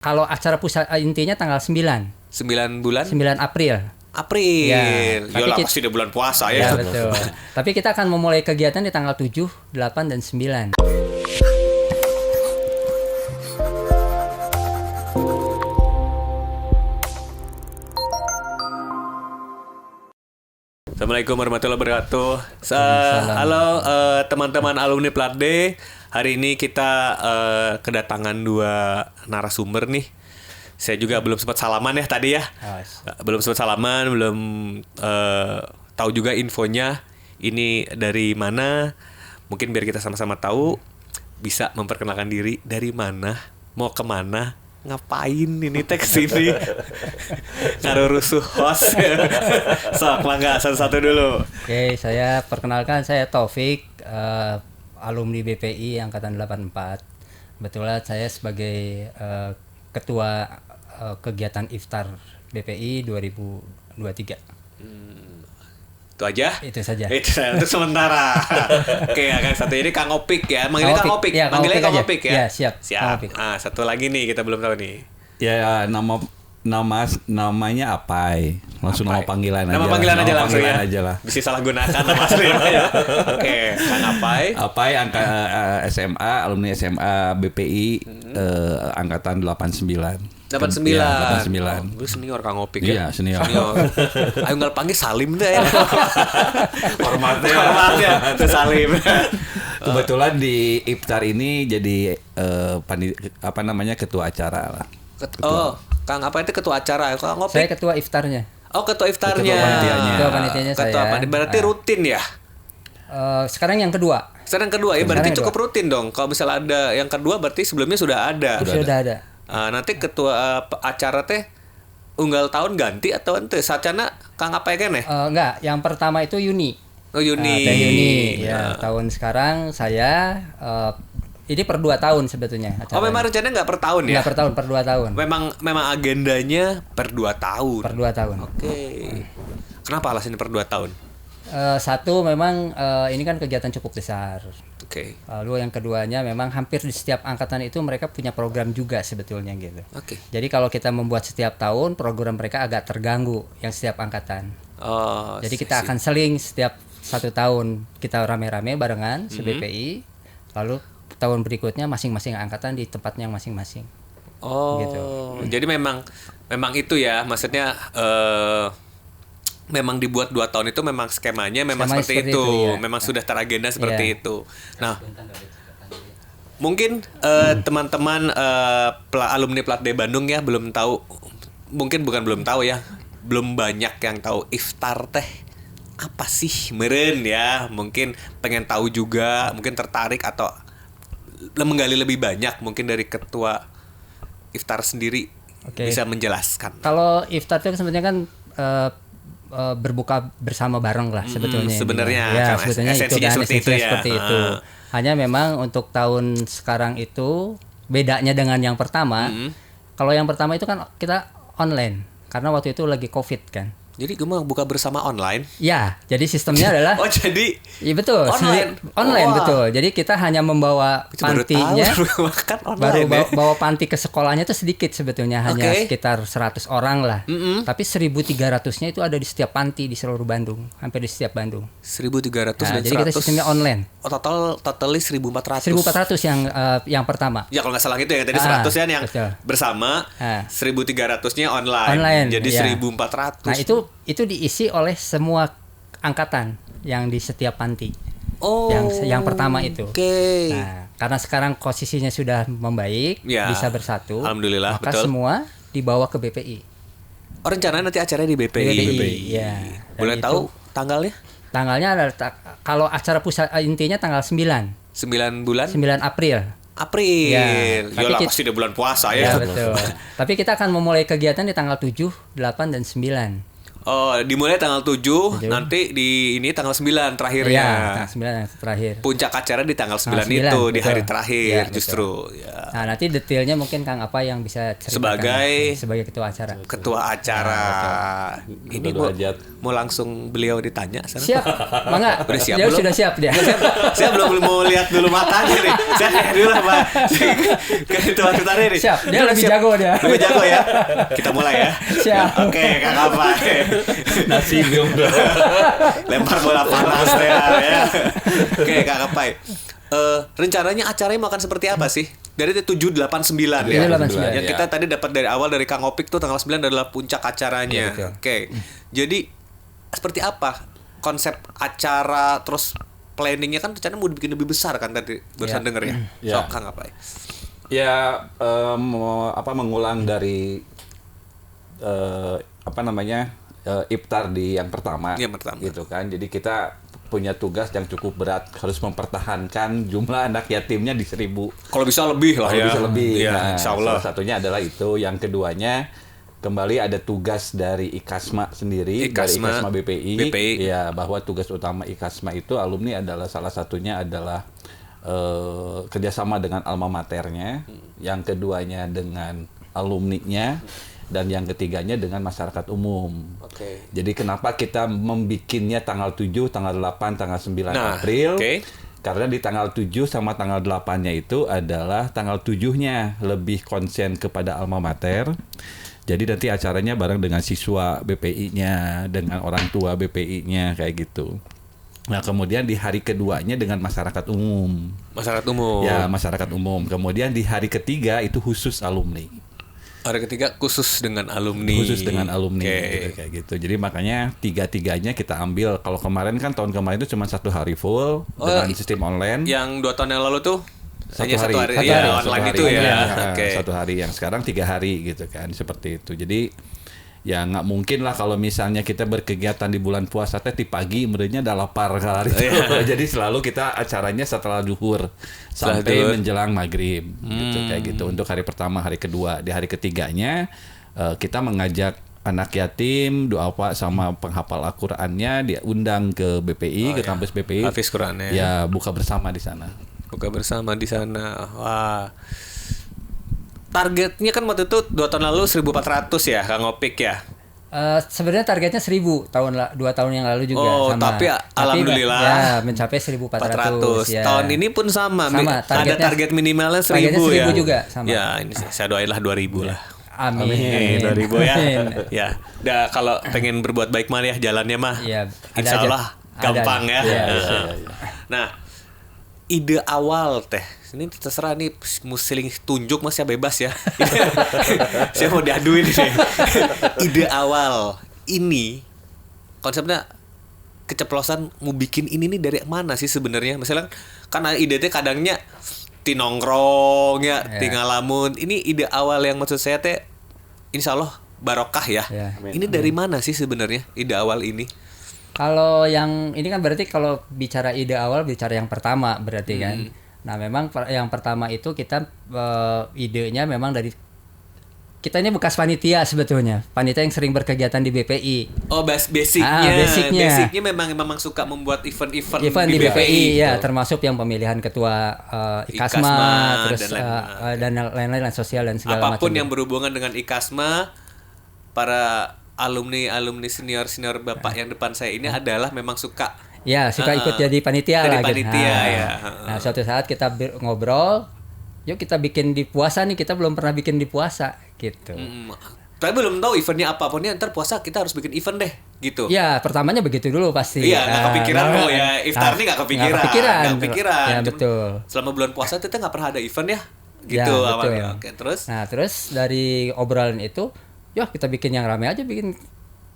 Kalau acara pusat intinya tanggal 9. 9 bulan? 9 April. April. Ya, Yalah pasti udah bulan puasa Ya, ya. betul. Tapi kita akan memulai kegiatan di tanggal 7, 8, dan 9. Assalamualaikum warahmatullahi wabarakatuh. Waalaikumsalam. Halo teman-teman alumni Plat D. Hari ini kita kedatangan 2 narasumber nih. Saya juga belum sempat salaman ya tadi ya. Belum sempat salaman, belum tahu juga infonya. Ini dari mana? Mungkin biar kita sama-sama tahu, bisa memperkenalkan diri dari mana, mau kemana, ngapain ini teh kesini. Ngaruh rusuh host. Sok, mangga satu-satu dulu. Oke, saya perkenalkan, saya Taufik, alumni BPI Angkatan 84. Kebetulan saya sebagai ketua kegiatan iftar BPI 2023. Itu aja? Itu saja. Itu sementara. Oke, Kang satu ini Kang Opik ya. Manggilnya Kang Opik. Ya, Manggilnya Kang aja. Opik ya. Ya, siap. Kang Opik. Satu lagi nih kita belum tahu nih. Ya, namanya Apai. Langsung Apai. nama panggilan aja. Nama panggilan aja langsung ya. aja lah. Bisa salah gunakan nama aslinya ya. Oke, Kang Apai. Apai SMA, alumni SMA BPI angkatan 89. 89. Iya, 89. Lu senior Kang Opik Iya, ya. senior. Ayo nggak panggil Salim deh ya. Hormatnya tuh Salim. Kebetulan di iftar ini jadi ketua acara lah. Kang apa itu ketua acara? Kang Opik. Saya ketua iftarnya. Oh, ketua iftarnya. Ketua panitianya. Ketua panitianya saya. Berarti rutin ya? Sekarang yang kedua. Sekarang kedua ya, berarti Sekarang cukup rutin dong. Kalau misalnya ada yang kedua berarti sebelumnya sudah ada. Sudah ada. Nanti ketua acara teh unggal tahun ganti atau ente sacana Kang apa ya kan ya? Enggak, yang pertama itu Yuni. Oh Yuni. Teh Yuni. Ya, tahun sekarang saya ini per 2 tahun sebetulnya acaranya. Oh memang rencananya nggak per tahun ya? Nggak per tahun, per 2 tahun. Memang agendanya per 2 tahun. Per 2 tahun. Oke. Kenapa alasannya per 2 tahun? Satu memang ini kan kegiatan cukup besar. Oke. Lalu yang keduanya memang hampir di setiap angkatan itu mereka punya program juga sebetulnya gitu. Oke. Jadi kalau kita membuat setiap tahun program mereka agak terganggu yang setiap angkatan. Oh. Jadi kita akan seling setiap 1 tahun kita rame-rame barengan se-BPI. Lalu tahun berikutnya masing-masing angkatan di tempatnya masing-masing. Oh. Gitu. Jadi memang itu ya, maksudnya memang dibuat 2 tahun itu memang skemanya memang seperti itu ya. Memang sudah teragenda seperti Ya. itu. Nah, mungkin teman-teman alumni Plat D Bandung ya belum tahu, mungkin bukan belum tahu ya, belum banyak yang tahu iftar teh apa sih meren ya. Mungkin pengen tahu juga, mungkin tertarik atau menggali lebih banyak mungkin dari ketua iftar sendiri. Oke. Bisa menjelaskan. Kalau iftar itu sebenarnya kan berbuka bersama bareng lah sebetulnya. Sebenarnya ya, kan sebetulnya itu esensinya kan seperti itu ya. seperti itu. Hanya memang untuk tahun sekarang itu bedanya dengan yang pertama. Kalau yang pertama itu kan kita online karena waktu itu lagi COVID kan. Jadi gue mau buka bersama online. Ya, jadi sistemnya adalah Oh jadi iya betul, online Wah. betul. Jadi kita hanya membawa Itu baru pantinya, tahu, makan baru online bawa panti ke sekolahnya itu sedikit sebetulnya, hanya Oke. sekitar 100 orang lah. Tapi 1.300-nya itu ada di setiap panti di seluruh Bandung, hampir di setiap Bandung. 1.300 Nah, dan jadi 100. kita sistemnya online. Oh totally 1.400. 1.400 yang pertama. Ya kalau nggak salah gitu ya, tadi 100 ya yang betul. bersama, 1.300-nya online. Online, Jadi ya. 1.400. Nah, itu diisi oleh semua angkatan yang di setiap panti. Oh. Yang pertama itu. Oke. Nah, karena sekarang posisinya sudah membaik, Ya. bisa bersatu. Alhamdulillah, maka betul. semua dibawa ke BPI. Oh rencananya nanti acaranya di BPI. Ya. Boleh Dan tahu tanggalnya? Tanggalnya adalah kalau acara pusat intinya tanggal 9. 9 bulan? 9 April. April. Ya, Yalah tapi pasti udah bulan puasa Ya, ya. betul. Tapi kita akan memulai kegiatan di tanggal 7, 8, dan 9. Oh, dimulai tanggal 7, nanti di ini tanggal 9 terakhirnya. Iya, tanggal 9 yang terakhir. Puncak acara di tanggal 9 9, itu, di betul. hari terakhir Iya, justru. Ya. Nah, nanti detailnya mungkin Kang apa yang bisa ceritakan sebagai ketua acara. Ketua acara. Ini mau langsung beliau ditanya sana. Siap, mangga. Udah siap Dia belum? sudah siap dia. Saya belum mau lihat dulu matanya nih. Saya lihat dulu lah Pak. Ke ketua acara nih. Siap, dia lebih jago dia. Lebih jago ya. Kita mulai ya. Siap. Oke, Kak Kapai. Nasi belum. Lempar bola panas ya. Oke, Kak Kapai. Rencananya acaranya mau akan seperti apa sih? Dari 789 ya. 789, Yang kita tadi dapat dari awal dari Kang Opik tuh tanggal 9 adalah puncak acaranya. Iya, betul. Oke. Jadi seperti apa konsep acara terus planningnya kan rencananya mau dibikin lebih besar kan tadi barusan denger ya. Iya. Sok Kang Kapai. Ya mengulang dari iftar di yang pertama, gitu kan. Jadi kita punya tugas yang cukup berat, harus mempertahankan jumlah anak yatimnya di 1.000. Kalau bisa lebih lah ya. Bisa lebih. Ya, Nah, insyaallah. salah satunya adalah itu. Yang keduanya kembali ada tugas dari IKASMA sendiri, dari IKASMA BPI. Ya, bahwa tugas utama IKASMA itu alumni adalah salah satunya adalah kerjasama dengan alma maternya, yang keduanya dengan alumninya, dan yang ketiganya dengan masyarakat umum. Oke. Jadi kenapa kita membikinnya tanggal 7, tanggal 8, tanggal 9 April? Karena di tanggal 7 sama tanggal 8-nya itu adalah tanggal 7-nya lebih konsen kepada alma mater. Jadi nanti acaranya bareng dengan siswa BPI-nya, dengan orang tua BPI-nya kayak gitu. Nah, kemudian di hari keduanya dengan masyarakat umum. Masyarakat umum. Ya, masyarakat umum. Kemudian di hari ketiga itu khusus alumni. Hari ketiga khusus dengan alumni. Khusus dengan alumni gitu, kayak gitu. Jadi makanya tiga-tiganya kita ambil. Kalau kemarin kan tahun kemarin itu cuma 1 hari full dengan sistem online. Yang 2 tahun yang lalu tuh satu hari online itu ya. Oke. 1 hari, yang sekarang 3 hari gitu kan, seperti itu. Jadi ya nggak mungkin lah kalau misalnya kita berkegiatan di bulan puasa teh di pagi merenya ada lapar hari itu. Jadi selalu kita acaranya setelah duhur sampai menjelang maghrib gitu, kayak gitu untuk hari pertama, hari kedua. Di hari ketiganya kita mengajak anak yatim, doa sama penghafal Al-Qur'annya diundang ke BPI, ke kampus BPI. Hafiz Qur'annya. Ya, buka bersama di sana. Buka bersama di sana. Wah. Targetnya kan waktu itu 2 tahun lalu 1.400 ya, Kang Opik ya. Sebenarnya targetnya 1.000 2 tahun yang lalu juga sama. Tapi alhamdulillah ya mencapai 1.400 ya. Tahun ini pun sama ada target minimalnya 1.000 targetnya 1.000 ya. juga sama. Ya, ini saya doainlah 2.000 lah. Amin. 2.000 ya. Ya. Dah kalau pengen berbuat baik mah ya jalannya mah. Ya, insyaallah gampang ya. Nah, ide awal teh ini terserah nih museling tunjuk mas ya bebas ya. Saya mau diaduin ini. Ide awal ini konsepnya keceplosan mau bikin ini nih dari mana sih sebenarnya? Misalnya kan ide teh kadangnya tinongkrong ya, tinggal lamun. Ini ide awal yang maksud saya teh insyaallah barokah ya. Ini dari mana sih sebenarnya ide awal ini? Kalau yang ini kan berarti kalau bicara ide awal bicara yang pertama berarti kan. Nah, memang yang pertama itu kita idenya memang dari kita ini bekas panitia sebetulnya. Panitia yang sering berkegiatan di BPI. Oh, basicnya. Basicnya memang suka membuat event di BPI ya, termasuk yang pemilihan ketua IKASMA, terus dan lain-lain sosial dan segala macam. Apapun yang berhubungan dengan IKASMA, para alumni senior Bapak yang depan saya ini adalah memang suka ikut jadi panitia lah gitu. Nah, suatu saat kita ngobrol, yuk kita bikin di puasa nih, kita belum pernah bikin di puasa gitu. Tapi belum tahu eventnya apa, pokoknya ntar puasa kita harus bikin event deh gitu. Ya, pertamanya begitu dulu pasti. Iya, nggak kepikiran iftar nih nggak kepikiran. Ya, betul. Selama bulan puasa kita nggak pernah ada event ya, gitu awalnya. Oke, terus? Nah, terus dari obrolan itu, yuk kita bikin yang rame aja, bikin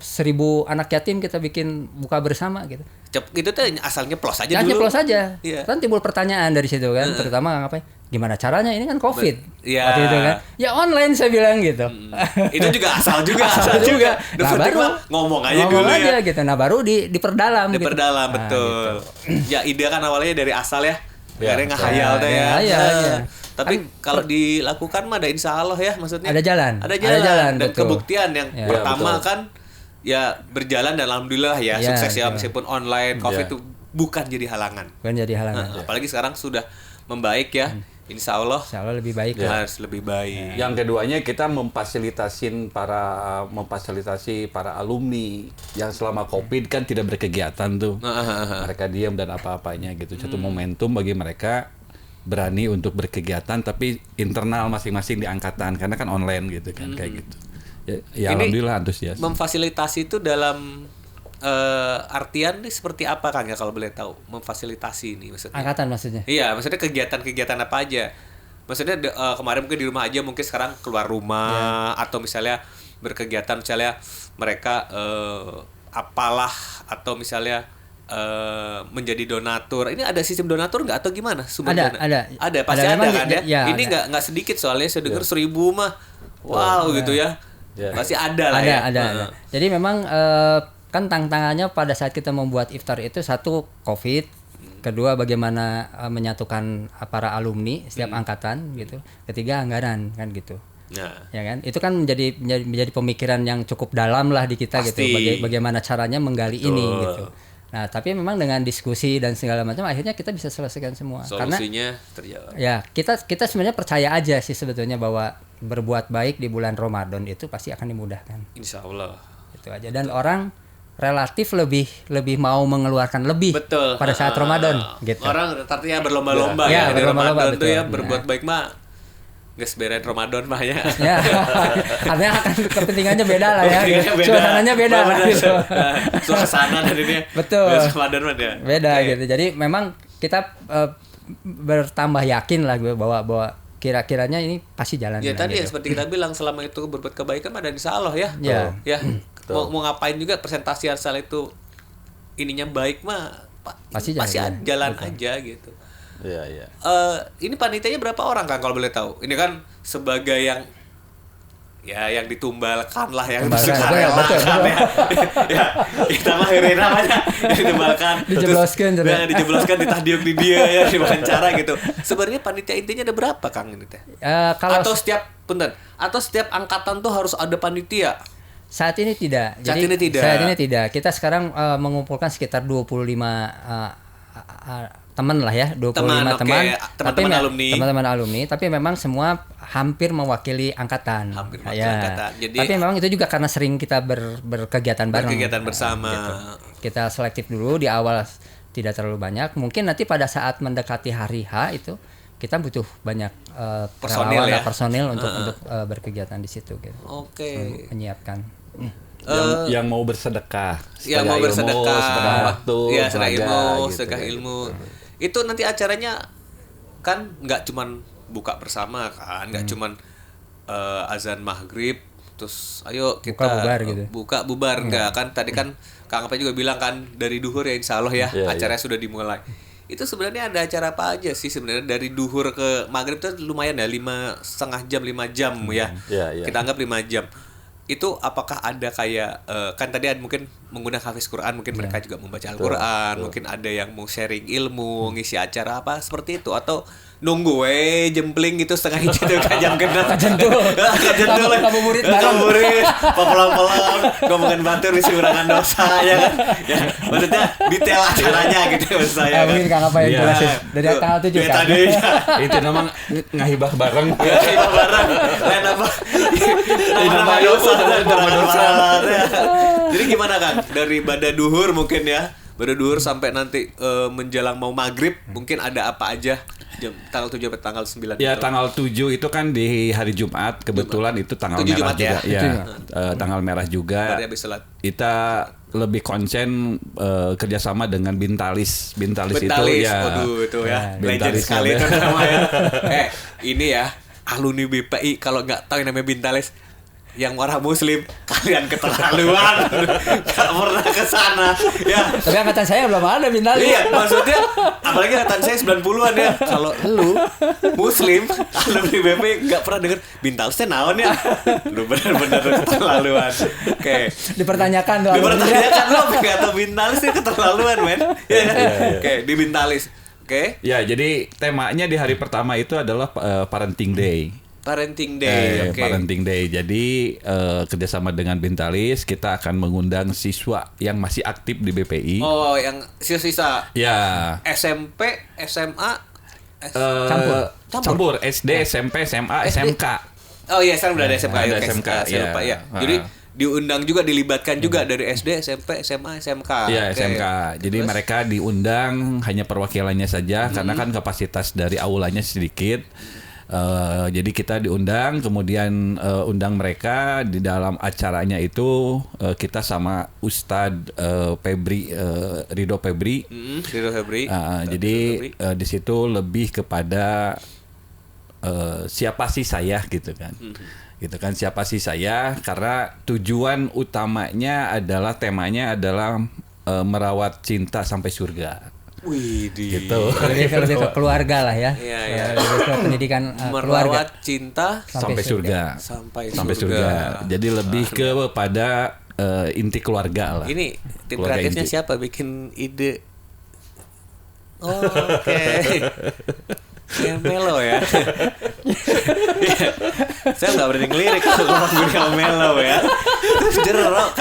1.000 anak yatim kita bikin buka bersama gitu. Itu tuh asal nyeplos aja dulu. Nyeplos aja. Kan timbul pertanyaan dari situ kan, terutama ngapain? Gimana caranya? Ini kan COVID. Waktu itu kan. Ya online saya bilang gitu. Itu juga asal juga. Nah, baru ngomong aja dulu ya. Gitu. Nah, baru diperdalam. Diperdalam gitu. Betul. Gitu. Ya ide kan awalnya dari asal ya. Akhirnya ngehayal deh ya. Tapi kalau dilakukan mah ada insya Allah ya, maksudnya ada jalan dan betul. kebuktian yang pertama betul. Kan ya berjalan dan alhamdulillah ya Ya, sukses ya ya. meskipun online COVID Ya. itu bukan jadi halangan. Bukan jadi halangan. Apalagi sekarang sudah membaik ya. Insya Allah Insya Allah lebih baik lah. harus lebih baik. Yang keduanya kita memfasilitasi para alumni yang selama COVID kan tidak berkegiatan tuh. Mereka diam dan apa-apanya gitu. Satu momentum bagi mereka berani untuk berkegiatan tapi internal masing-masing di angkatan karena kan online gitu kan kayak gitu. Ya Ini alhamdulillah antusias. Memfasilitasi itu dalam artian nih seperti apa Kang ya kalau boleh tahu? Memfasilitasi ini maksudnya. Angkatan maksudnya. Iya, maksudnya kegiatan-kegiatan apa aja? Maksudnya kemarin mungkin di rumah aja, mungkin sekarang keluar rumah atau misalnya berkegiatan misalnya mereka apalah atau misalnya menjadi donatur. Ini ada sistem donatur nggak atau gimana? Sumber Ada, dana? ada. Ada, pasti Ada, ada memang kan ya, ya? ya, Ini ada. nggak sedikit soalnya saya dengar 1.000 mah. Wow gitu ya. Ya. Pasti ada lah ya. Ada. Jadi memang kan tantangannya pada saat kita membuat iftar itu satu COVID, kedua bagaimana menyatukan para alumni setiap angkatan gitu, ketiga anggaran kan gitu. Nah, Ya kan, itu kan menjadi pemikiran yang cukup dalam lah di kita Pasti. gitu. Bagaimana caranya menggali ini gitu. Nah, tapi memang dengan diskusi dan segala macam akhirnya kita bisa selesaikan semua. Karena solusinya terjawab. ya kita sebenarnya percaya aja sih sebetulnya bahwa berbuat baik di bulan Ramadan itu pasti akan dimudahkan. Insya Allah. Itu aja, dan orang relatif lebih mau mengeluarkan lebih Betul. pada saat Ramadan gitu. Orang artinya berlomba-lomba Ya, ya, di berlomba-lomba, Ramadan tuh betul. ya berbuat baik mah nggak seberan Ramadan mah ya. Ya, artinya akan kepentingannya beda lah ya. Kepentingannya beda. Suasananya beda lah Benar, gitu. Suasana dan ini. Betul. Ramadan mah ya. Beda Oke. gitu. Jadi memang kita bertambah yakin lah gue bahwa kira-kiranya ini pasti jalan. Ya tadi ya gitu. seperti kita bilang selama itu berbuat kebaikan mah dan insya Allah ya. Ya. Ya. Mau ngapain juga presentasi asal itu ininya baik mah Pasti jalan. jalan aja gitu. Iya. Ini panitianya berapa orang kan kalau boleh tahu? Ini kan sebagai yang yang ditumbalkan lah yang Tumbalkan, sukarelakan betul. ya. Ya, kita mah heureuy namanya ditumbalkan. Dijebloskeun, Terus, ya, dijebloskan ditahdiuk di dia ya di wawancara gitu. Sebenarnya panitia intinya ada berapa Kang ini teh? Kalau Atau setiap angkatan tuh harus ada panitia? saat ini tidak. Saat ini tidak. Saat ini tidak. Kita sekarang mengumpulkan sekitar 25 teman lah ya, 25 Teman, oke. teman. Teman-teman alumni. Teman-teman alumni, tapi memang semua hampir mewakili angkatan. Hampir mewakili Ya. angkatan. Jadi- tapi memang itu juga karena sering kita berkegiatan bareng. Berkegiatan bersama. Gitu. Kita selektif dulu di awal, tidak terlalu banyak. Mungkin nanti pada saat mendekati hari H itu kita butuh banyak Personil relawan ya? dan personil untuk berkegiatan di situ gitu. Oke. Menyiapkan. Yang mau bersedekah, Yang mau bersedekah, sedekah waktu, ya sedekah tenaga, ilmu, gitu. sedekah ilmu. Itu nanti acaranya kan nggak cuman buka bersama kan, nggak cuman azan maghrib, terus ayo kita Buka bubar gitu. buka bubar nggak kan? Tadi kan Kang Apa juga bilang kan dari duhur ya insya Allah ya Iya, acaranya sudah dimulai. Itu sebenarnya ada acara apa aja sih sebenarnya dari duhur ke maghrib itu lumayan ya 5,5 jam ya. Iya. Kita anggap 5 jam. Itu apakah ada kayak kan tadi ada mungkin menggunakan hafiz Quran, mungkin mereka juga membaca Al-Quran, mungkin ada yang mau sharing ilmu, ngisi acara apa seperti itu, atau nunggu jempling gitu setengah hiji tuh kan jam genep Kajentul. Ngabuburit bareng. ngabuburit pelan-pelan ngomongin batur isi urangan dosa ya kan ya, maksudnya detail acaranya gitu maksud saya Mungkin Kang Apa yang Iya. jelasin dari tanggal 7 ya, kan. tadi Itu nama ngahibah bareng. ya itu barang lain apa nama dosa dan dosa ya. Jadi gimana kan dari Bada Duhur mungkin ya Bada Duhur sampai nanti menjelang mau maghrib mungkin ada apa aja jam tanggal 7 sampai tanggal 9 Ya itu. tanggal 7 itu kan di hari Jumat, kebetulan itu tanggal 7 merah Jumat ya? juga. Tanggal merah juga. Berarti habis sholat Kita lebih konsen kerjasama dengan Bintalis. Bintalis itu Bentalis, ya. waduh itu ya, legend Bentalis sekali ya. itu namanya. Ini ya, alumni BPI kalau nggak tahu yang namanya Bentalis, yang orang Muslim, kalian keterlaluan, nggak pernah ke sana, ya. Tapi angkatan saya belum ada bintang. Iya, maksudnya apalagi angkatan saya 90-an ya. Kalau lu Muslim, alumni BPI nggak pernah denger Bintalis teh naon ya. Lu benar-benar keterlaluan. Oke. Dipertanyakan tuh. Dipertanyakan lu nggak tahu Bintalis itu keterlaluan, men. Ya, oke, di Bintalis. Oke. Ya, jadi temanya di hari pertama itu adalah Parenting Day. Parenting Day. Oke. Parenting Day. Jadi kerjasama dengan Bentalis kita akan mengundang siswa yang masih aktif di BPI. Oh, yang sisa-sisa. Ya. SMP, SMA, Campur. SD, SMP, SMA, SMK. Oh iya, sekarang udah ada SMK. Ada Oke, SMK, saya lupa ya. Jadi diundang juga, dilibatkan juga dari SD, SMP, SMA, SMK. Iya, Oke. SMK. Jadi mereka diundang hanya perwakilannya saja karena kan kapasitas dari aulanya sedikit. Jadi kita diundang, kemudian undang mereka di dalam acaranya itu kita sama Ustadz Ridho Febri. Ridho Febri. Jadi di situ lebih kepada siapa sih saya gitu kan. Gitu kan, siapa sih saya, karena tujuan utamanya adalah temanya adalah merawat cinta sampai surga. Wih, gitu. Lebih ke keluarga lah ya. Iya. Lebih ke pendidikan keluarga. Merawat cinta Sampai surga. sampai surga. Jadi lebih kepada inti keluarga lah. Ini tim Keluarga kreatifnya inti. siapa bikin ide? Oh, oke. Yang melo ya. Saya nggak berani ngelirik kalau ngomong melo ya. Jerok.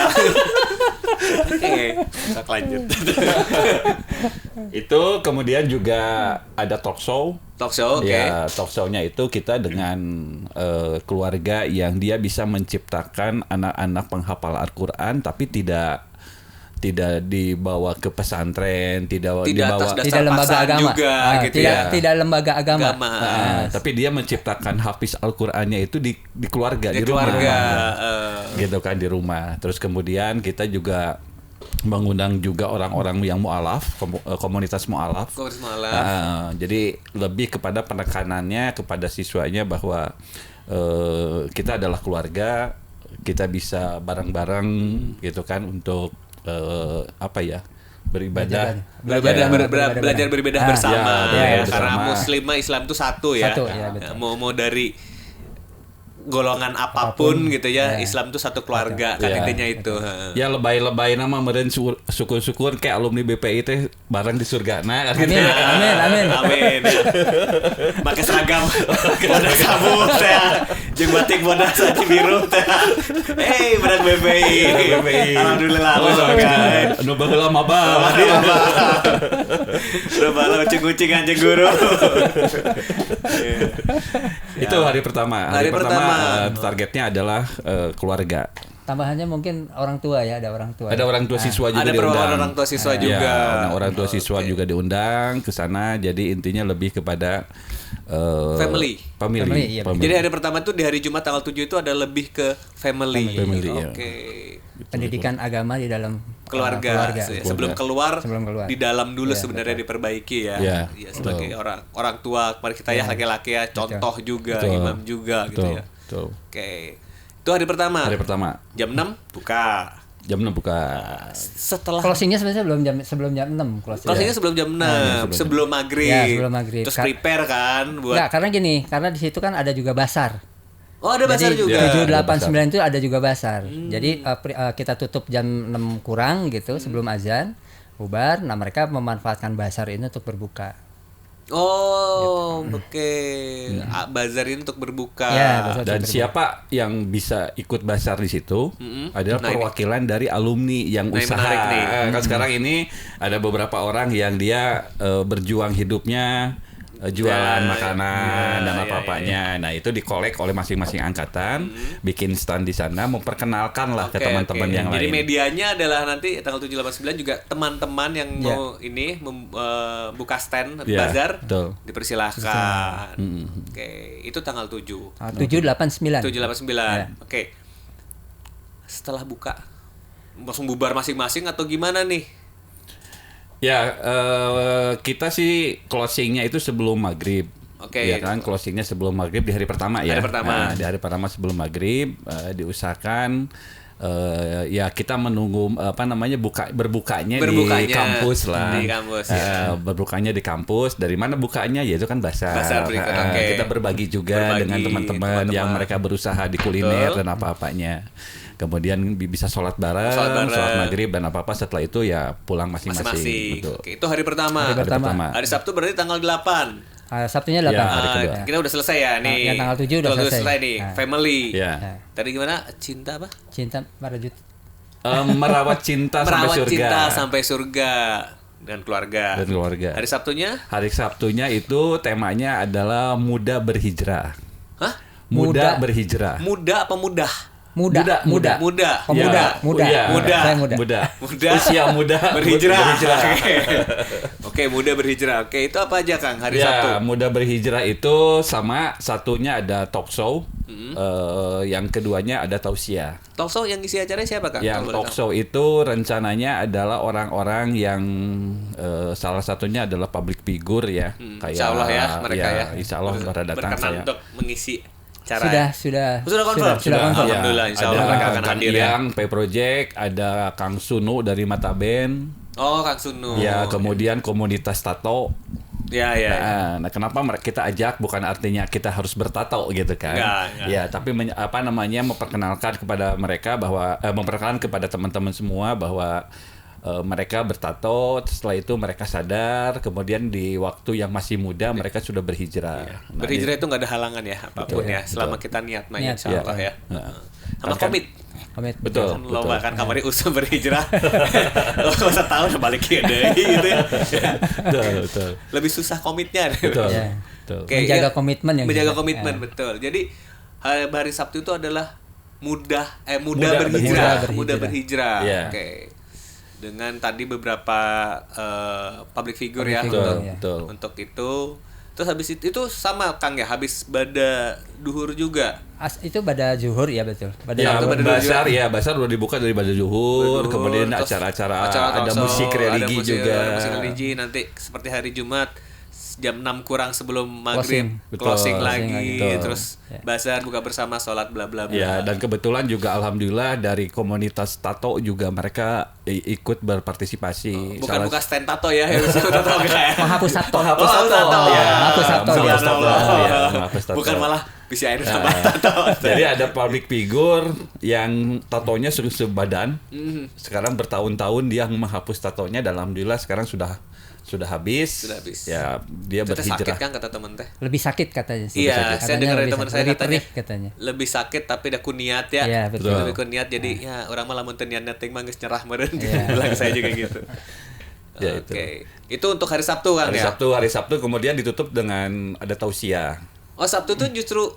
Oke, bisa lanjut. Itu kemudian juga ada talk show. Talk show, oke. Ya, talk show-nya itu kita dengan keluarga yang dia bisa menciptakan anak-anak penghafal Al-Qur'an tapi tidak dibawa ke pesantren, tidak dibawa atas dasar tidak lembaga paksaan agama juga, gitu tidak ya. tidak lembaga agama. tapi dia menciptakan hafiz Al-Qur'annya itu di keluarga, di keluarga, rumah. Gitu kan, di rumah. Terus kemudian kita juga mengundang juga orang-orang yang mu'alaf, komunitas mu'alaf. Jadi lebih kepada penekanannya kepada siswanya bahwa kita adalah keluarga, kita bisa bareng-bareng gitu kan untuk beribadah, belajar beribadah bersama, ya, karena bersama. Muslim mah Islam itu satu ya. Satu, ya, betul. Mau dari golongan apapun gitu ya, Islam itu satu keluarga kan, intinya itu. Ya lebay-lebay nama meureun syukur-syukur kayak alumni BPI teh bareng di surga. Nah, Amin. Pakai seragam bodas sabuk teh, jeung batik bodas saci biru teh. Berat BPI. Alhamdulillah Nu baheula maba. Udah bala kucing anjing guru. Itu hari pertama. Hari pertama targetnya adalah keluarga. Tambahannya mungkin orang tua ya, ada orang tua. Ada orang tua siswa juga ada diundang. Ada orang tua siswa juga. Ya, orang tua siswa juga diundang ke sana. Jadi intinya lebih kepada family. Family. Jadi hari pertama itu di hari Jumat tanggal 7 itu ada lebih ke family. Oke. Pendidikan agama di dalam keluarga. Sebelum keluar di dalam dulu sebenarnya betul. diperbaiki ya. Ya, sebagai orang tua kepada kita ya, laki-laki ya, contoh juga, imam juga gitu ya. Betul. Oke. Itu hari pertama. Jam 6 buka. Jam 6 buka. Setelah closingnya sebenarnya sebelum jam 6 closingnya sebelum jam 6, sebelum maghrib. Ya, sebelum maghrib. Terus prepare kan buat. Enggak, karena di situ kan ada juga basar. Oh, ada basar juga. 7, 8, 9 itu ada juga basar. Jadi kita tutup jam 6 kurang gitu sebelum azan, bubar. Nah, mereka memanfaatkan basar ini untuk berbuka. Oh, oke. Bazar ini untuk berbuka. Ya, dan siapa yang bisa ikut bazar di situ adalah perwakilan dari alumni yang usaha. Kan sekarang ini ada beberapa orang yang dia berjuang hidupnya jualan makanan dan apa-apanya. Nah, itu dikolek oleh masing-masing angkatan, bikin stand di sana, memperkenalkan lah ke teman-teman yang lain. Jadi medianya adalah nanti tanggal 7, 8, 9 juga teman-teman yang mau ini buka stand bazar dipersilahkan. Oke, itu tanggal 7. 7, 8, 9. 7, 8, 9. Oke. Setelah buka langsung bubar masing-masing atau gimana nih? Ya, kita sih closingnya itu sebelum maghrib. Oke. Ya kan, closingnya sebelum maghrib di hari pertama ya. Hari pertama. Nah, di hari pertama sebelum maghrib diusahakan ya kita menunggu berbukanya di kampus lah. Di kampus ya. Berbukanya di kampus. Dari mana bukanya? Ya itu kan bazar. Kita berbagi juga dengan teman-teman yang mereka berusaha di kuliner dan apa-apanya. Kemudian bisa sholat bareng, sholat maghrib dan apa-apa. Setelah itu ya pulang masing-masing. Oke, itu hari pertama. Hari pertama. Hari Sabtu berarti tanggal 8. Sabtunya 8. hari kedua. Kita udah selesai ya nih. Yang tanggal 7 udah selesai. nih. Nah. Family. Ya. Tadi gimana? Cinta apa? Cinta merajut. Merawat cinta sampai Merawat surga. cinta sampai surga dan keluarga. Dan keluarga. Hari Sabtunya? Hari Sabtunya itu temanya adalah muda berhijrah. Hah? Muda berhijrah. Muda apa mudah? Muda. Muda. Pemuda. Ya, Muda. iya. Muda. Saya muda. Muda. Usia muda Berhijrah. Oke, muda berhijrah. Oke, itu apa aja Kang hari Sabtu? Muda berhijrah itu sama satunya ada talk show, yang keduanya ada tausiah. Talk show yang isi acaranya siapa Kang? Yang Kalau talk boleh show itu rencananya adalah orang-orang yang salah satunya adalah public figure ya, kayak Insya Allah ya mereka ya. Insya Allah pada datang berkenan saya. untuk mengisi acara. Sudah confirm. Sudah confirm. Alhamdulillah, insya Allah mereka akan Kang hadir ya. Iyang, P Project, ada Kang Sunu dari Mata Band. Oh, Kang Sunu. Ya, kemudian komunitas tato. Ya. Nah, kenapa kita ajak bukan artinya kita harus bertato gitu kan? Enggak. Ya, tapi memperkenalkan kepada mereka bahwa memperkenalkan kepada teman-teman semua bahwa mereka bertato, setelah itu mereka sadar, kemudian di waktu yang masih muda mereka sudah berhijrah. Iya. Nah, Berhijrah itu nggak ada halangan ya apapun ya, selama kita niat mah Niat. insya Allah ya. Sama Kan- komit. Betul. Kan lo bahkan kamari usum berhijrah. Lo nggak usah tahu balik deh gitu ya. Betul. Lebih susah komitnya. Betul. Ya. Betul. Oke, Menjaga iya. komitmen yang menjaga gitu. komitmen Ya. betul. Jadi hari Sabtu itu adalah muda Muda berhijrah. berhijrah. Muda berhijrah. Iya. Oke. Dengan tadi beberapa public figure ya Public figure, untuk, ya. Betul. untuk itu. Terus habis itu sama Kang ya, habis bada duhur juga. Itu pada zuhur ya betul. Pada Ya, Sabtu pada Basar ya, Basar udah dibuka dari Bada Zuhur, kemudian Terus acara-acara ada talkshow, musik religi juga. ada musik religi nanti seperti hari Jumat jam 6 kurang sebelum maghrib Closing. closing Betul. lagi Betul. terus Ya. bazar buka bersama sholat bla bla bla. Ya, dan kebetulan juga alhamdulillah dari komunitas tato juga mereka ikut berpartisipasi. bukan buka stand tato ya, yang tato kayak menghapus tato. menghapus tato. Ya, menghapus tato. menghapus tato. Subhanallah. Ya, menghapus tato. Bukan malah bisa air sama tato. Jadi ada public figure yang tatonya sebadan. Sekarang bertahun-tahun dia menghapus tatonya dan alhamdulillah sekarang sudah habis. Sudah habis. Ya, dia Itu teh sakit berhijrah. kan kata temen teh. Lebih sakit katanya sih. Iya, saya dengar dari teman saya lebih katanya. perih katanya. Lebih sakit tapi ada kuniat ya. Iya, betul. Lebih kuniat jadi ya orang malah mun teu niat teh mah geus nyerah meureun. Iya. Bilang saya juga gitu. Ya, itu. Oke. Itu untuk hari Sabtu kan ya? Hari Sabtu kemudian ditutup dengan ada tausiah. Oh, Sabtu tuh justru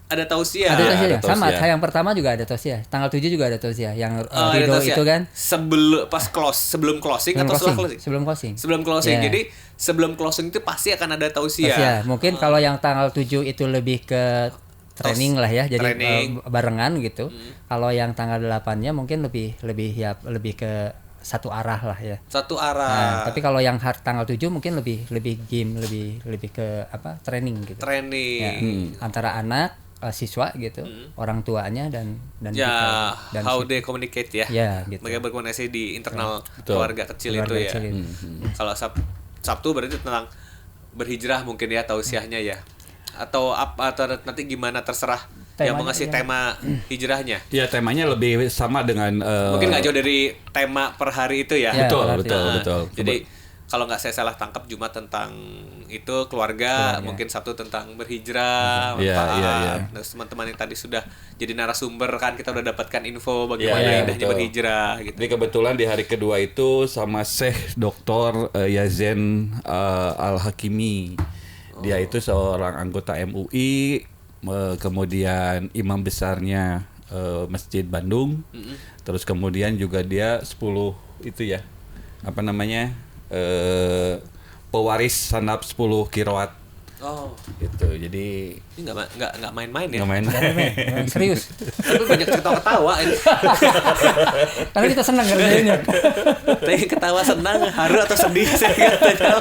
ada tausiah. Ada tausiah. ada Sama, tausiah. yang pertama juga ada tausiah. Tanggal 7 juga ada tausiah. Yang Oh, ada Ridho tausiah. itu kan. Sebelum closing atau setelah closing? Sebelum closing. Sebelum closing. Ya. Jadi sebelum closing itu pasti akan ada Tausiah. tausiah. Mungkin kalau yang tanggal 7 itu lebih ke training lah ya. Jadi Training. barengan gitu. Kalau yang tanggal 8-nya mungkin lebih ke satu arah lah ya. Satu Nah, arah. tapi kalau yang tanggal 7 mungkin lebih game, lebih ke training gitu. Training. Ya, antara anak, siswa gitu, orang tuanya dan Ya, kita, dan how they communicate ya. Ya, gitu. Mereka berkomunikasi di internal Betul. keluarga kecil keluarga itu ya. kecil itu. Kalau Sabtu berarti tentang berhijrah mungkin ya tausiahnya ya. Atau apa atau nanti gimana terserah yang mau Temanya, ngasih ya. tema hijrahnya. Ya, temanya lebih sama dengan Mungkin nggak jauh dari tema per hari itu ya. Ya, betul, berarti. betul. Jadi kalau nggak saya salah tangkap Jumat tentang itu keluarga, mungkin Sabtu tentang berhijrah, Iya, manfaat. iya. Terus teman-teman yang tadi sudah jadi narasumber kan kita udah dapatkan info bagaimana Iya, indahnya betul. berhijrah gitu. Jadi kebetulan di hari kedua itu sama Syekh Dr. Yazen Al-Hakimi. Dia itu seorang anggota MUI, kemudian imam besarnya Masjid Bandung. Terus kemudian juga dia 10 itu ya. Apa namanya? Pewaris sanad 10 kiroat Oh, gitu. Jadi ini nggak main-main ya. nggak main. Serius. Tapi banyak ketawa-ketawa ini. Karena kita senang ngerjainnya. Tapi ketawa senang, haru atau sedih saya nggak tahu.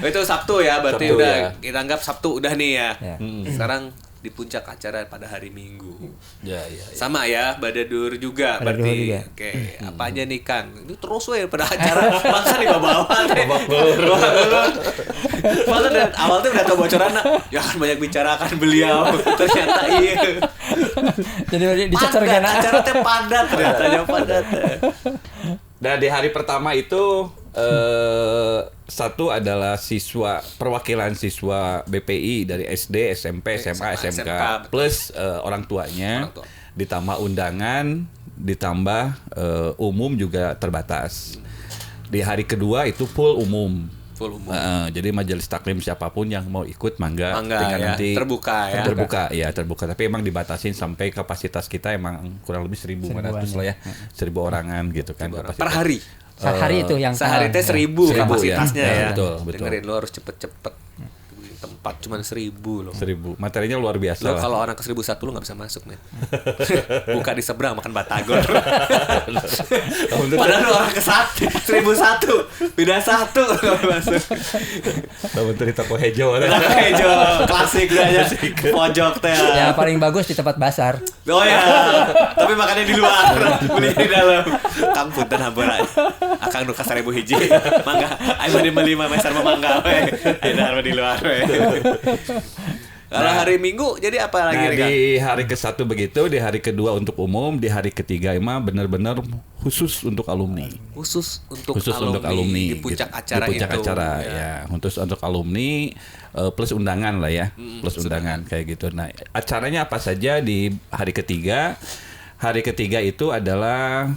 Itu Sabtu ya, berarti Sabtu, udah ya. kita anggap Sabtu udah nih ya. Ya. Sekarang di puncak acara pada hari Minggu. Ya, ya. Sama ya, Badadur juga Badadur berarti. juga. Oke, apa aja nih Kang? Ini terus we pada acara masa di bawah Masa dari awal tuh udah tau bocoran, ya kan banyak bicara akan beliau. Ternyata iya. Jadi dicecerkan Padat, acara teh padat ternyata padat. Dan di hari pertama itu Satu adalah perwakilan siswa BPI dari SD, SMP, SMA, SMK, plus orang tuanya, ditambah undangan, ditambah umum juga terbatas. Di hari kedua itu full umum. Jadi majelis taklim siapapun yang mau ikut mangga dengan ya. nanti terbuka terbuka, tapi emang dibatasin sampai kapasitas kita emang kurang lebih 1.500 lah ya, 1.000 orangan gitu kan per hari. Sehari itu yang sehari teh 1.000 kapasitasnya ya. Betul. Dengerin, lo harus cepet-cepet. Tempat cuma 1.000 loh. 1.000. Materinya luar biasa. Lo kalau orang ke 1.001 lo nggak bisa masuk, men. Buka di seberang makan batagor. Padahal lo orang ke 1.001 beda 1 kalau masuk. Tahu di toko hejo. Toko hejo klasik aja. Pojok teh. Ya paling bagus di tempat basar. Oh ya. Tapi makannya di luar, beli di dalam. Kang punten hampura. Akang nu ka 1.000 hiji. Mangga ayo beli 5 meser mangga we. Ayo di luar we. Kalau hari Minggu jadi apa lagi nih, Kang? Di hari ke-1 begitu, di hari kedua untuk umum, di hari ketiga emang benar-benar khusus untuk alumni. Khusus untuk alumni di puncak acara di puncak itu. Acara ya. Khusus untuk alumni plus undangan lah ya. Plus undangan kayak gitu. Nah, acaranya apa saja di hari ketiga? Hari ketiga itu adalah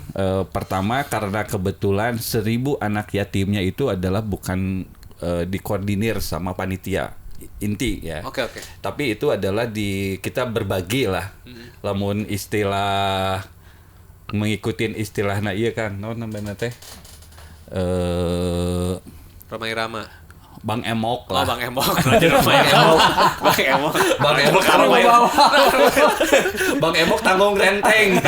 pertama karena kebetulan 1.000 anak yatimnya itu adalah bukan dikoordinir sama panitia inti ya. Oke. Tapi itu adalah kita berbagi lah. Lamun istilah mengikutin istilahna ieu Kang, naon namanya teh? Roma Irama. Bang Emok lah. Oh, Bang Emok. Bang Emok. Bang Emok tanggung renteng.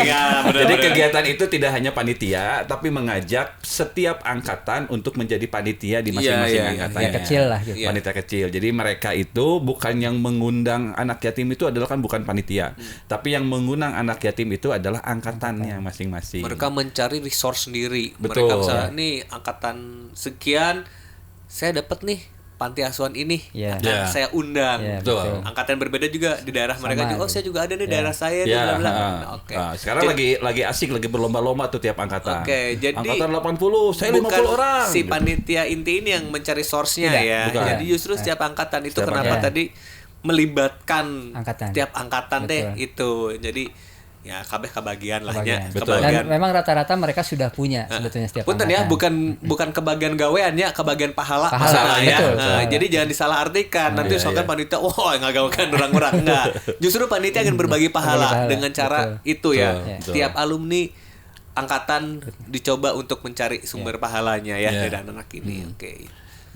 Ya, Jadi kegiatan itu tidak hanya panitia, tapi mengajak setiap angkatan untuk menjadi panitia di masing-masing angkatannya. Panitia kecil lah gitu. Panitia kecil. Jadi mereka itu bukan yang mengundang anak yatim itu adalah kan bukan panitia, tapi yang mengundang anak yatim itu adalah angkatannya masing-masing. Mereka mencari resource sendiri. Betul. Mereka misalnya nih angkatan sekian saya dapat nih panti asuhan ini, saya undang. Betul. Angkatan berbeda juga di daerah mereka juga. Oh, saya juga ada di daerah saya. Oke. Sekarang lagi asik, lagi berlomba-lomba tuh tiap angkatan. Oke, jadi angkatan 80, saya 50 orang. Si panitia inti ini yang mencari source-nya ya. Bukan. Jadi justru setiap angkatan itu kenapa tadi melibatkan tiap angkatan deh itu. Jadi ya kabeh kebagian lah ya. Dan memang rata-rata mereka sudah punya sebetulnya setiap punten ya, bukan kebagian gawean ya, kebagian pahala masalahnya. Jadi jangan disalahartikan. Nanti soalnya panitia ngagawekan orang-orang enggak. Justru panitia akan berbagi pahala dengan cara itu ya. Tiap alumni angkatan dicoba untuk mencari sumber pahalanya ya dari anak ini. Oke.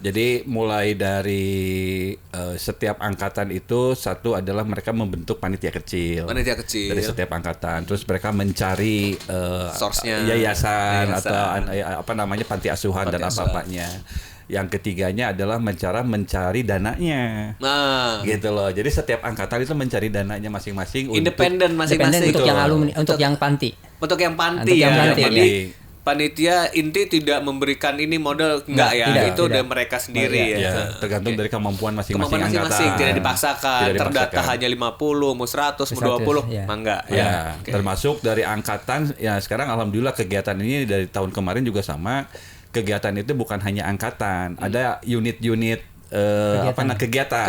Jadi mulai dari setiap angkatan itu satu adalah mereka membentuk panitia kecil. Dari setiap angkatan. Terus mereka mencari source-nya, yayasan atau apa namanya panti asuhan dan apa-apanya. Yang ketiganya adalah mencari dananya. Nah, gitu loh. Jadi setiap angkatan itu mencari dananya masing-masing. Independen masing-masing untuk yang alumni, untuk yang panti. Untuk yang panti ya. Jadi panitia inti tidak memberikan ini modal enggak ya, itu dari mereka sendiri ya. Tergantung dari kemampuan masing-masing angkatan. Tidak dipaksakan. Terdata hanya 50, mau 100, mau 20, mangga ya. Termasuk dari angkatan ya, sekarang alhamdulillah kegiatan ini dari tahun kemarin juga sama. Kegiatan itu bukan hanya angkatan, ada unit-unit kegiatan.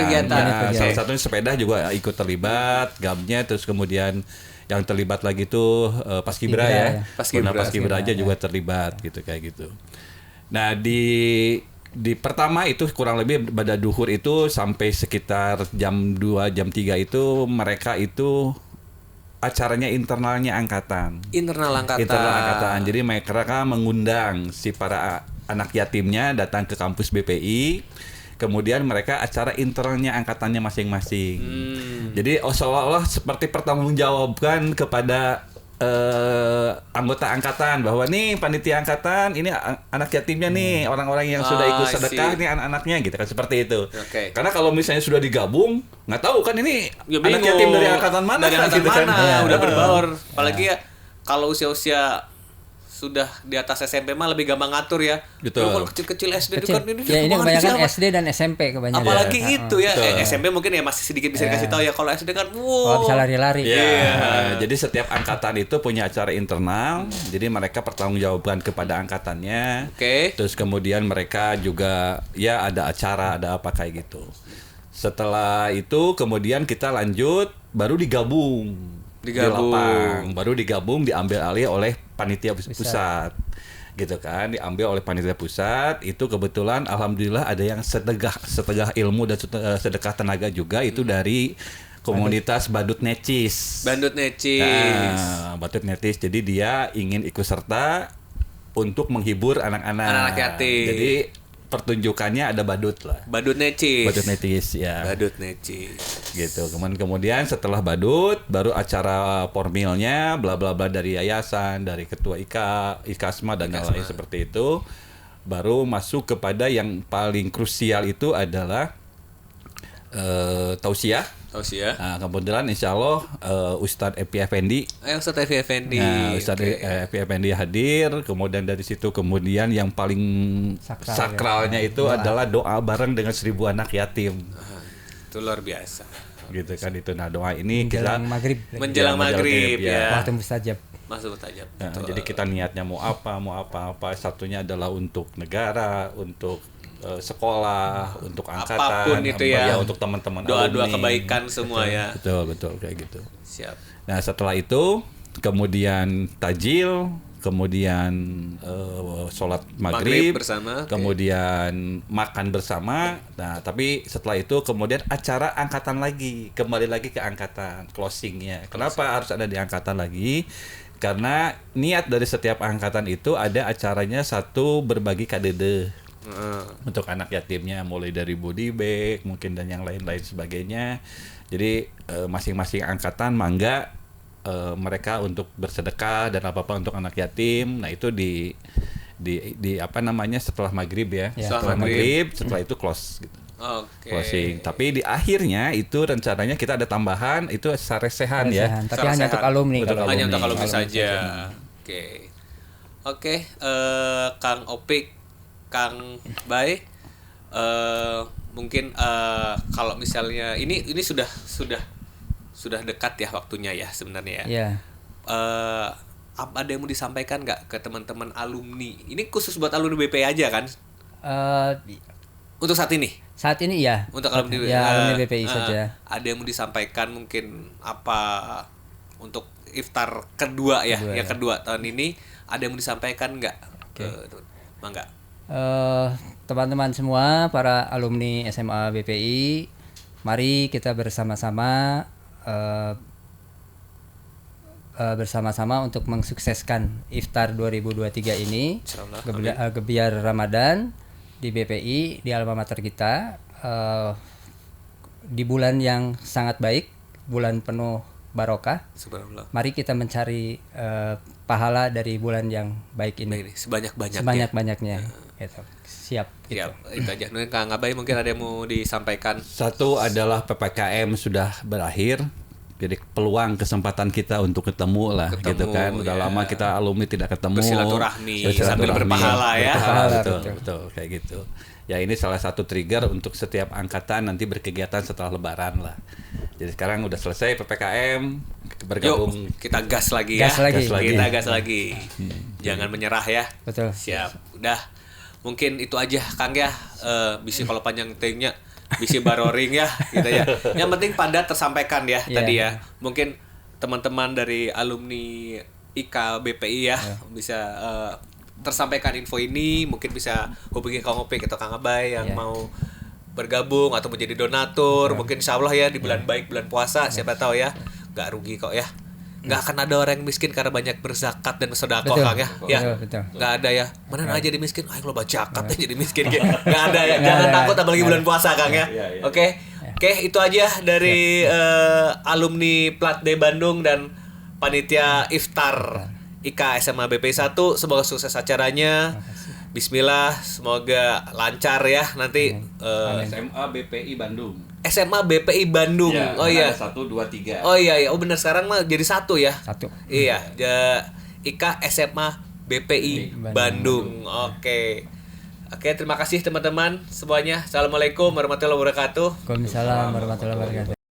Salah satunya sepeda juga ikut terlibat, gamnya, terus kemudian yang terlibat lagi tuh Paskibra ya. Paskibra aja juga terlibat gitu kayak gitu. Nah, di pertama itu kurang lebih pada duhur itu sampai sekitar jam 2 jam 3 itu mereka itu acaranya internalnya angkatan. Internal angkatan. Jadi mereka mengundang si para anak yatimnya datang ke kampus BPI. Kemudian mereka acara internalnya angkatannya masing-masing. Jadi seolah-olah seperti pertanggungjawabkan kepada anggota angkatan bahwa nih panitia angkatan ini anak yatimnya nih, orang-orang yang sudah ikut sedekah nih anak-anaknya gitu kan, seperti itu. Karena kalau misalnya sudah digabung nggak tahu kan ini anak yatim dari angkatan mana, udah berbaur. Apalagi ya kalau usia-usia sudah di atas SMP mah lebih gampang ngatur ya. Betul. Kalau kecil-kecil SD itu Kecil. kan ini Ya ini wah, kebanyakan kecil, SD dan SMP kebanyakan. apalagi Ya. itu ya. Betul. SMP mungkin ya masih sedikit bisa dikasih tahu ya. Kalau SD kan Oh, bisa lari-lari. Ya, jadi setiap angkatan itu punya acara internal, jadi mereka bertanggungjawabkan kepada angkatannya. Oke. Terus kemudian mereka juga ya ada acara, ada apa kayak gitu. Setelah itu kemudian kita lanjut, baru digabung. Di lapang. Baru digabung, diambil alih oleh panitia pusat. Gitu kan, diambil oleh panitia pusat. Itu kebetulan alhamdulillah ada yang setegah ilmu dan sedekah tenaga juga, itu dari komunitas Badut Necis. Bandut Necis. Nah, Badut Necis. Jadi dia ingin ikut serta untuk menghibur anak-anak. Anak-anak yatim. Jadi pertunjukannya ada badut lah. Badut Necis. Badut Necis ya. Badut Necis. Gitu. Kemudian setelah badut baru acara formilnya bla bla bla dari yayasan, dari ketua IKASMA dan lain-lain seperti itu. Baru masuk kepada yang paling krusial itu adalah tausiah. Tausiah. Nah, kebetulan insya Allah Ustadz Epi Effendi. Ustadz Efi Effendi. Nah, Ustadz Epi Effendi hadir. Kemudian dari situ kemudian yang paling sakralnya itu adalah doa bareng dengan 1000 anak yatim. Itu luar biasa. Gitu kan itu. Nah doa ini Menjelang maghrib. Menjelang maghrib ya. Waktu mustajab. Masuk tajam. Nah, jadi kita niatnya mau apa. Satunya adalah untuk negara, untuk sekolah, untuk angkatan, apapun itu ya. Untuk teman-teman Doa-doa alumni. kebaikan semua ya. Betul kayak gitu. Siap. Nah setelah itu kemudian tajil, kemudian sholat maghrib bersama, kemudian makan bersama. Nah tapi setelah itu kemudian acara angkatan lagi, kembali lagi ke angkatan closingnya. Kenapa harus ada di angkatan lagi? Karena niat dari setiap angkatan itu ada acaranya satu berbagi KDD. Untuk anak yatimnya, mulai dari body bag mungkin dan yang lain-lain sebagainya. Jadi masing-masing angkatan mangga mereka untuk bersedekah dan apa-apa untuk anak yatim. Nah itu di apa namanya setelah maghrib ya. Setelah maghrib setelah itu close gitu. Closing. Tapi di akhirnya itu rencananya kita ada tambahan itu saresehan ya. Tapi hanya untuk alumni. Hanya untuk alumni saja. Oke. Kang Opik, Kang Bay, mungkin kalau misalnya ini sudah dekat ya waktunya ya sebenarnya ya. Iya. Ada yang mau disampaikan nggak ke teman-teman alumni? Ini khusus buat alumni BP aja kan? Untuk saat ini? Saat ini ya. Untuk alumni BPI. Ya, alumni BPI saja. Ada yang mau disampaikan mungkin apa untuk iftar kedua ya, yang kedua tahun ini ada yang mau disampaikan nggak? Mangga. Teman-teman semua, para alumni SMA BPI, mari kita bersama-sama untuk mensukseskan Iftar 2023 ini, Gebiar Ramadan di BPI, di alma mater kita, di bulan yang sangat baik, bulan penuh barokah. Mari kita mencari pahala dari bulan yang baik ini. Sebanyak-banyaknya. Gitu. Siap. Itu aja. Kang Abai mungkin ada yang mau disampaikan. Satu adalah PPKM sudah berakhir. Jadi peluang kesempatan kita untuk ketemu lah gitu kan. Udah lama kita alumni tidak ketemu. Bersilaturahmi sambil berpahala ya. Betul kayak gitu. Ya ini salah satu trigger untuk setiap angkatan nanti berkegiatan setelah lebaran lah. Jadi sekarang udah selesai PPKM, bergabung. Yuk, kita gas lagi. Kita gas lagi. Jangan menyerah ya. Betul. Siap. Udah. Mungkin itu aja Kang ya. Bisi kalau panjang tehnya, bisi baroring ya gitu ya. Yang penting padat tersampaikan ya tadi ya. Mungkin teman-teman dari alumni IK BPI ya bisa tersampaikan info ini, mungkin bisa hubungi Kang Opik atau Kang Abai yang mau bergabung atau menjadi donatur. Mungkin insya Allah ya di bulan baik, bulan puasa, siapa tahu ya nggak rugi kok ya. Nggak akan ada orang yang miskin karena banyak berzakat dan bersedekah Kang ya. Betul. Nggak ada ya. Mana aja jadi miskin? Ayo lo baca zakat ya jadi miskin. Nggak ada ya. Jangan takut apalagi bulan puasa Kang ya. Oke, itu aja dari alumni Plat D Bandung dan panitia iftar IK SMA BPI 1. Semoga sukses acaranya. Bismillah, semoga lancar ya nanti. SMA BPI Bandung. SMA BPI Bandung. Ya, oh iya. 1 2 3. Oh iya. Oh benar, sekarang mah jadi satu ya. Satu. Iya, IK SMA BPI Bandung. Oke, terima kasih teman-teman semuanya. Assalamualaikum warahmatullahi wabarakatuh. Waalaikumsalam warahmatullahi wabarakatuh.